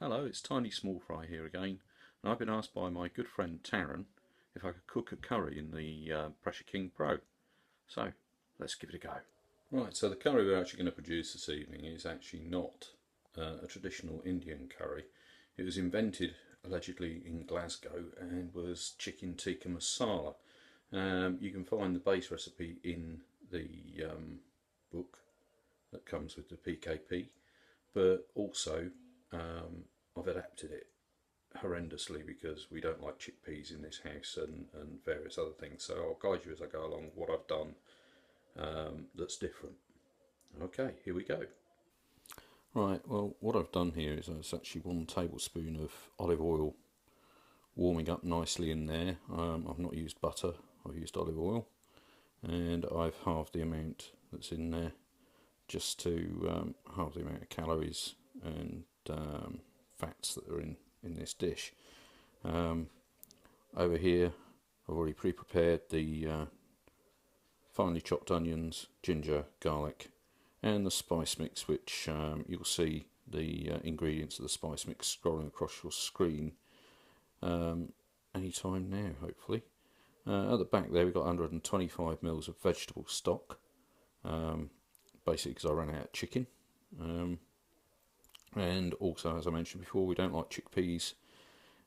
Hello, it's Tiny Small Fry here again, and I've been asked by my good friend Taryn if I could cook a curry in the Pressure King Pro. So, let's give it a go. Right, so the curry we're actually going to produce this evening is actually not a traditional Indian curry. It was invented allegedly in Glasgow and was chicken tikka masala. You can find the base recipe in the book that comes with the PKP, but also I've adapted it horrendously because we don't like chickpeas in this house and various other things. So I'll guide you as I go along what I've done that's different. Okay, here we go. Right, well, what I've done here is it's actually 1 tablespoon of olive oil warming up nicely in there. I've not used butter, I've used olive oil, and I've halved the amount that's in there just to halve the amount of calories and fats that are in this dish. Over here I've already pre-prepared the finely chopped onions, ginger, garlic and the spice mix, which you'll see the ingredients of the spice mix scrolling across your screen any time now, hopefully. At the back there we've got 125 ml of vegetable stock, basically because I ran out of chicken. And also, as I mentioned before, we don't like chickpeas,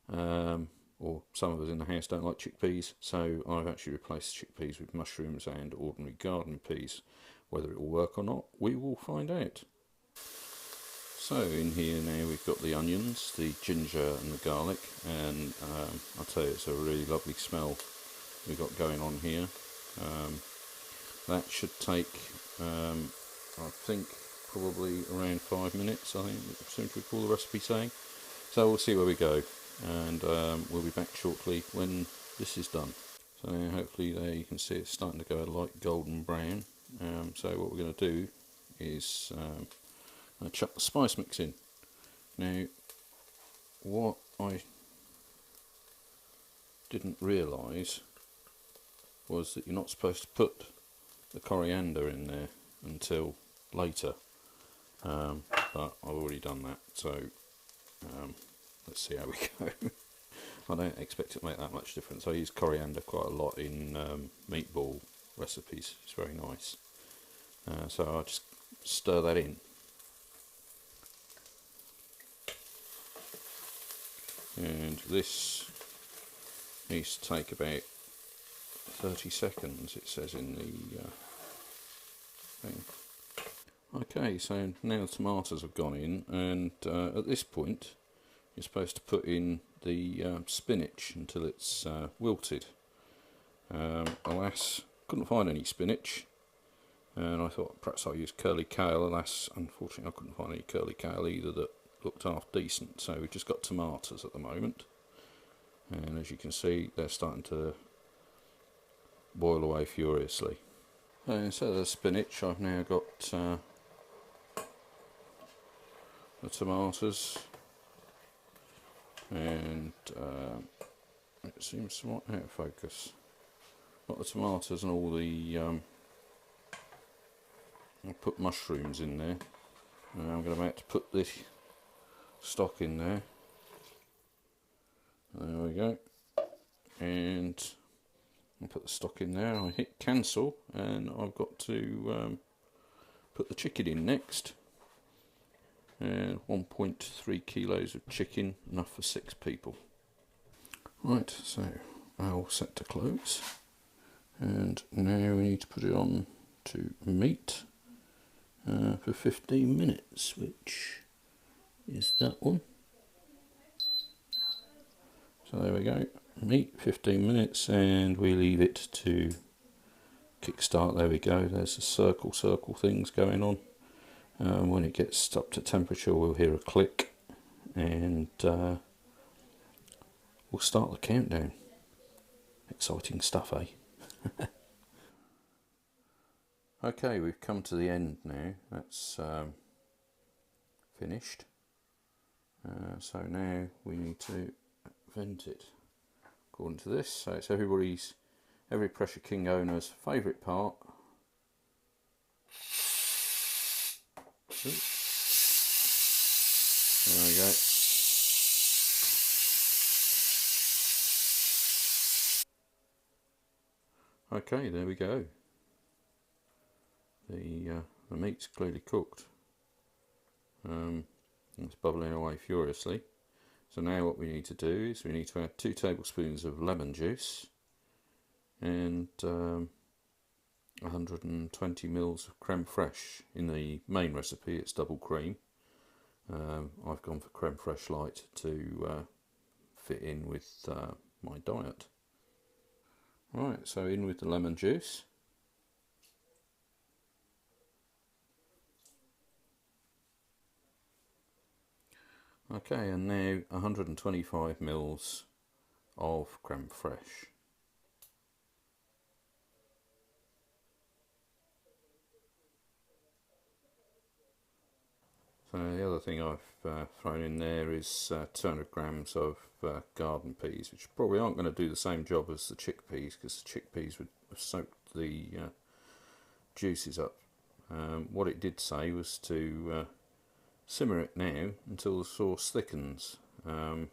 or some of us in the house don't like chickpeas, so I've actually replaced chickpeas with mushrooms and ordinary garden peas. Whether it will work or not, we will find out. So in here now we've got the onions, the ginger and the garlic, and I'll tell you, it's a really lovely smell we've got going on here. That should take, I think, probably around 5 minutes, I think it seems to recall the recipe saying. So we'll see where we go, and we'll be back shortly when this is done. So now hopefully there you can see it's starting to go a light golden brown. So what we're going to do is chuck the spice mix in. Now what I didn't realise was that you're not supposed to put the coriander in there until later. But I've already done that, so let's see how we go. I don't expect it to make that much difference. I use coriander quite a lot in meatball recipes, it's very nice. So I'll just stir that in. And this needs to take about 30 seconds, it says in the thing. Okay, so now the tomatoes have gone in, and at this point you're supposed to put in the spinach until it's wilted. Alas, couldn't find any spinach, and I thought perhaps I'll use curly kale. Alas, unfortunately I couldn't find any curly kale either that looked half decent, so we've just got tomatoes at the moment, and as you can see they're starting to boil away furiously. And instead of the spinach I've now got the tomatoes, and it seems somewhat out of focus. Got the tomatoes and all the I'll put mushrooms in there, and I'm going to have to put this stock in there. There we go, and I'll put the stock in there. I hit cancel, and I've got to put the chicken in next. 1.3 kilos of chicken, enough for 6 people. Right, so I'll set to close, and now we need to put it on to meat for 15 minutes, which is that one. So there we go, meat 15 minutes, and we leave it to kickstart. There we go, there's the circle things going on. When it gets up to temperature we'll hear a click, and we'll start the countdown. Exciting stuff, eh? Okay, we've come to the end now. That's finished. So now we need to vent it according to this. So it's every Pressure King owner's favourite part. There we go. Okay, there we go. The meat's clearly cooked. It's bubbling away furiously. So now what we need to do is we need to add 2 tablespoons of lemon juice and 120 mils of creme fraiche. In the main recipe it's double cream. I've gone for creme fraiche light to fit in with my diet. Right, so in with the lemon juice. Okay, and now 125 mils of creme fraiche. So the other thing I've thrown in there is 200 grams of garden peas, which probably aren't going to do the same job as the chickpeas, because the chickpeas would have soaked the juices up. What it did say was to simmer it now until the sauce thickens. Not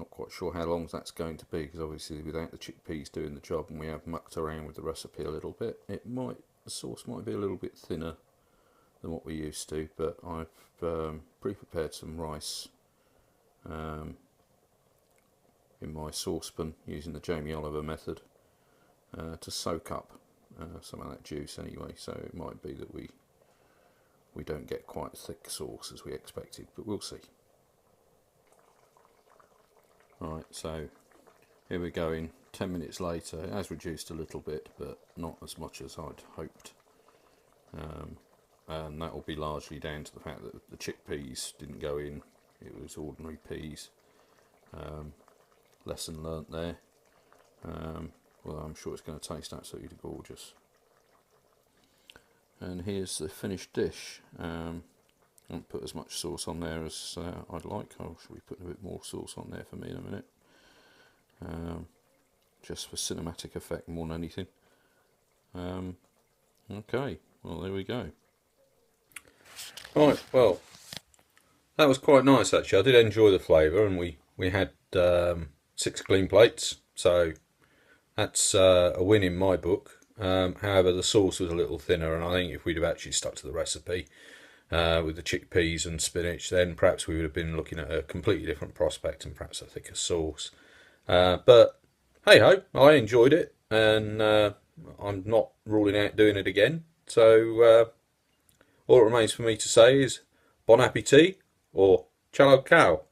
quite sure how long that's going to be, because obviously without the chickpeas doing the job, and we have mucked around with the recipe a little bit, the sauce might be a little bit thinner than what we used to. But I've pre-prepared some rice in my saucepan using the Jamie Oliver method to soak up some of that juice anyway, so it might be that we don't get quite thick sauce as we expected, but we'll see. Right, so here we're going. 10 minutes later, it has reduced a little bit, but not as much as I'd hoped. And that will be largely down to the fact that the chickpeas didn't go in. It was ordinary peas. Lesson learnt there. Well, I'm sure it's going to taste absolutely gorgeous. And here's the finished dish. I haven't put as much sauce on there as I'd like. I should be putting a bit more sauce on there for me in a minute. Just for cinematic effect more than anything. Okay, well there we go. Right, well, that was quite nice actually. I did enjoy the flavour, and we had 6 clean plates, so that's a win in my book. However, the sauce was a little thinner, and I think if we'd have actually stuck to the recipe with the chickpeas and spinach, then perhaps we would have been looking at a completely different prospect and perhaps a thicker sauce. But hey ho, I enjoyed it, and I'm not ruling out doing it again. So all it remains for me to say is bon appetit, or ciao cow.